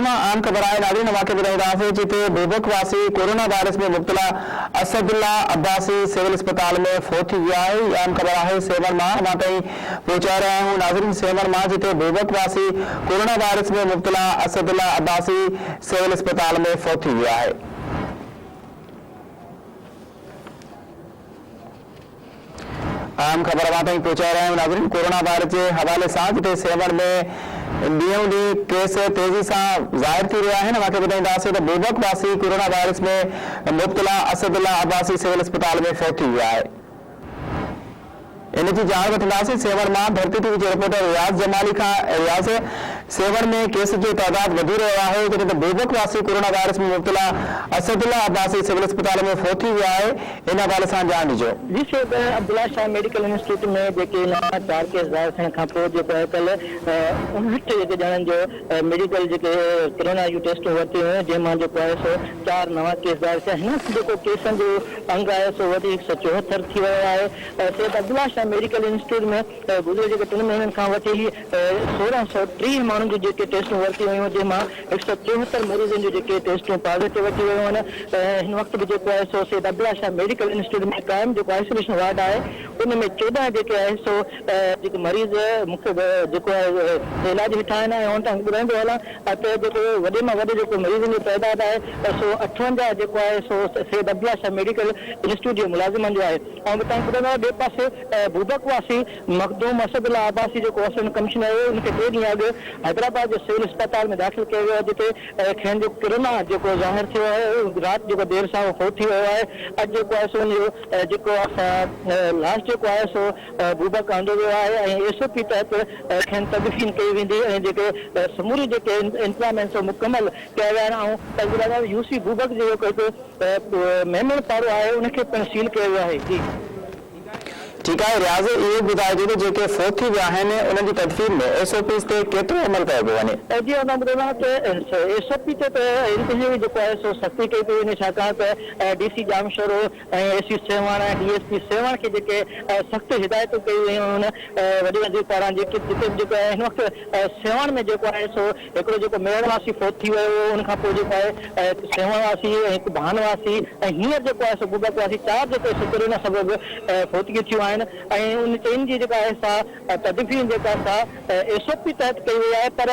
मां आम ख़बर आहे नाज़रीन वाक़े ॿुधाईंदासीं जिते बोबक वासी कोरोना वायरस में मुब्तला असदुल्ला अब्बासी सिविल अस्पताल में फोत थी विया आहे। आम ख़बर आहे सेवन मां अञा ताईं पहुचाए रहिया आहियूं नाज़रीन सेवन मां जिते बोबक वासी कोरोना वायरस में मुब्तला असदुल्ला अब्बासी सिविल अस्पताल में फोत थी विया आहे। आम खबर अवां ताईं पहुचाए रहिया आहियूं नाज़रीन कोरोना वायरस के हवाले से जिते सेवन में ॾींहों ॾींहुं केस तेज़ी से ज़ाहिर थी रहा है। वाक़ई ॿुधाईंदासीं तो बोबक वासी कोरोना वायरस में मुब्तला असदुल्ला अब्बासी सिविल अस्पताल में फोत थी विया आहे। इन की जान वठंदासीं सेवन मां धरती टीवी के रिपोर्टर रियाज़ जमाली का। रियाज़ सेवन में केस जो तादाद वधी रहियो आहे जॾहिं त बोबक वासी कोरोना वायरस में मुब्तला असदुल्ला अब्बासी सिविल अस्पताल में फोत थी विया आहे। इन हवाले सां ॼाण ॾिजो। जी sir Abdullah Shah medical institute में जेके नवां 4 केस ज़ाहिर थियण खां पोइ जेको आहे कल्ह 59 जेके ॼणनि जो मेडिकल जेके कोरोना जूं टेस्टूं वरितियूं हुयूं जंहिंमां जेको आहे सो 4 नवां केस ज़ाहिर थिया। हिन जेको केसनि जो अंग आहे सो वधी 174 थी वियो आहे। सैयद अब्दुल्ला शाह मेडिकल इंस्टीट्यूट में गुज़िरियल जेके 3 महीननि खां वठी 1630 माण्हुनि जी जेके टेस्टूं वरितियूं हुयूं जंहिंमां 174 मरीज़नि जूं जेके टेस्टूं पॉज़िटिव अची वियूं आहिनि। हिन वक़्तु बि जेको आहे सो सैयद अब्दुल्ला शाह मेडिकल इंस्टीट्यूट में क़ाइमु जेको आइसोलेशन वार्ड आहे उन में 14 जेके आहे सो जेके मरीज़ मूंखे जेको आहे इलाज हेठां आहिनि ऐं हुन तव्हांखे ॿुधाईंदो हलां त जेको वॾे मां वॾो जेको मरीज़नि जो तइदाद आहे सो 58 जेको आहे सो सैयद अब्दुल्ला शाह मेडिकल इंस्टीट्यूट जे मुलाज़िमनि जो आहे। ऐं तव्हांखे ॿुधाईंदो ॿिए पासे बोबक वासी मखदूम असदुल्ला अब्बासी जेको असिस्टेंट कमिश्नर हुयो उनखे 2 ॾींहं अॻु हैदराबाद जे सिविल अस्पताल में दाख़िल कयो वियो जिते खेनि जो कोरोना जेको ज़ाहिर थियो आहे राति जेको देरि सां फोत थी वियो आहे। अॼु जेको आहे सो उनजो जेको लास्ट जेको आहे सो बूबक आंदो वियो आहे ऐं SOP तहत खेनि तदफ़ीन कई वेंदी ऐं जेके समूरी जेके इंतज़ाम आहिनि सो मुकमल कया विया आहिनि। ऐं UC बूबक जो जेको मेमण पारो आहे उनखे पिणु सील कयो वियो आहे। जी ठीक है रियाज़ ये ॿुधाइजो त जेके फोत थी विया आहिनि उन्हनि जी तदफ़ीन में SOPs ते केतिरो अमल कयो पियो वञे। जी मां ॿुधायां त SOP ते त इनखे जेको आहे सो सख़्ती कई पई वञे छाकाणि त DC जामशोर ऐं AC सेवाण ऐं DSP सेवाण खे जेके सख़्त हिदायतूं कई वयूं आहिनि वॾे वज़ीर पारां जेके जिते जेको आहे हिन वक़्तु सेवाण में जेको आहे सो हिकिड़ो जेको मेड़वासी फोत थी वियो उनखां पोइ जेको आहे सेवाणवासी हिकु भानवासी ऐं हींअर जेको आहे सो बूबक वासी 4 जेके सो कोरोना सबबि फोतगियूं थियूं आहिनि ऐं उन चइन जी जेका आहे सा तदफ़ीन जेका सा SOP तहत कई वई आहे। पर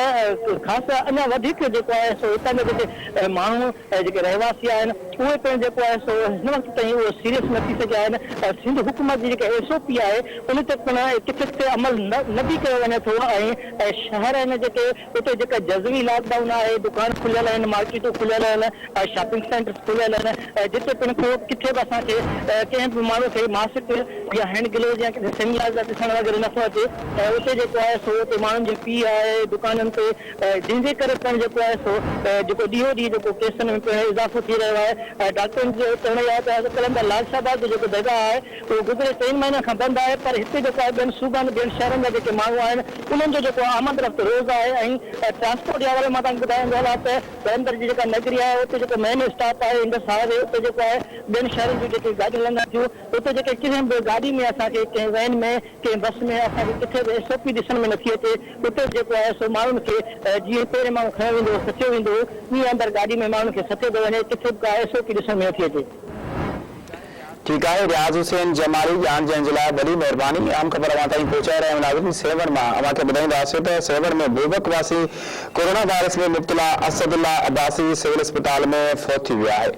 ख़ासि अञा वधीक जेको आहे सो हितां जा जेके माण्हू जेके रहवासी आहिनि उहे पिणु जेको आहे सो हिन वक़्तु ताईं उहे सीरियस न थी सघिया आहिनि। सिंध हुकूमत जी जेके SOP आहे उन ते पिणु किथे किथे अमल न बि कयो वञे थो ऐं शहर आहिनि जेके उते जेका जज़वी लॉकडाउन आहे दुकान खुलियल आहिनि मार्केटूं खुलियल आहिनि शॉपिंग सेंटर्स खुलियल आहिनि जिते पिणु किथे बि असांखे कंहिं बि माण्हू खे मास्क या हैंड ग्लोव या सेनिटाइज़र ॾिसण वग़ैरह नथो अचे उते जेको आहे सो उते माण्हुनि जी फी आहे दुकाननि ते जंहिंजे करे पिणु जेको आहे सो जेको ॾींहों ॾींहुं जेको केसनि में पिणु इज़ाफ़ो थी रहियो आहे। डॉक्टरनि जो चवणो आहे त कलंदर लालशाबाद जो जेको जॻह आहे उहो गुज़िरियल 3 महीननि खां बंदि आहे पर हिते जेको आहे ॿियनि सूबनि ॿियनि शहरनि जा जेके माण्हू आहिनि उन्हनि जो जेको आमद रफ़्त रोज़ आहे ऐं ट्रांसपोर्ट जे हवाले मां तव्हांखे ॿुधाईंदो हलां त कलंदर जी जेका नगरी आहे उते जेको मेन स्टॉप आहे इंडस हाईवे उते जेको आहे ॿियनि शहरनि जूं जेके गाॾियूं हलंदा थियूं उते जेके कंहिं बि गाॾी में असांखे कंहिं वैन में कंहिं बस में असांखे किथे बि SOP ॾिसण में नथी अचे। उते जेको आहे सो माण्हुनि खे जीअं पहिरें माण्हू खयो वेंदो सचियो वेंदो ईअं अंदरि गाॾी में माण्हुनि खे सचियो थो वञे किथे बि का SOP ॾिसण में नथी अचे। ठीक है रियाज़ हुसैन जमाली जान जन जे लाइ वॾी महिरबानी। आम ख़बर अवां ताईं पहुचाए रहिया आहियूं नाज़रीन सेवन मां अवां खे ॿुधाईंदासीं त सेवन में बोबक वासी कोरोना वायरस में मुब्तला असदुल्ला अब्बासी सिविल अस्पताल में फोत थी विया आहे।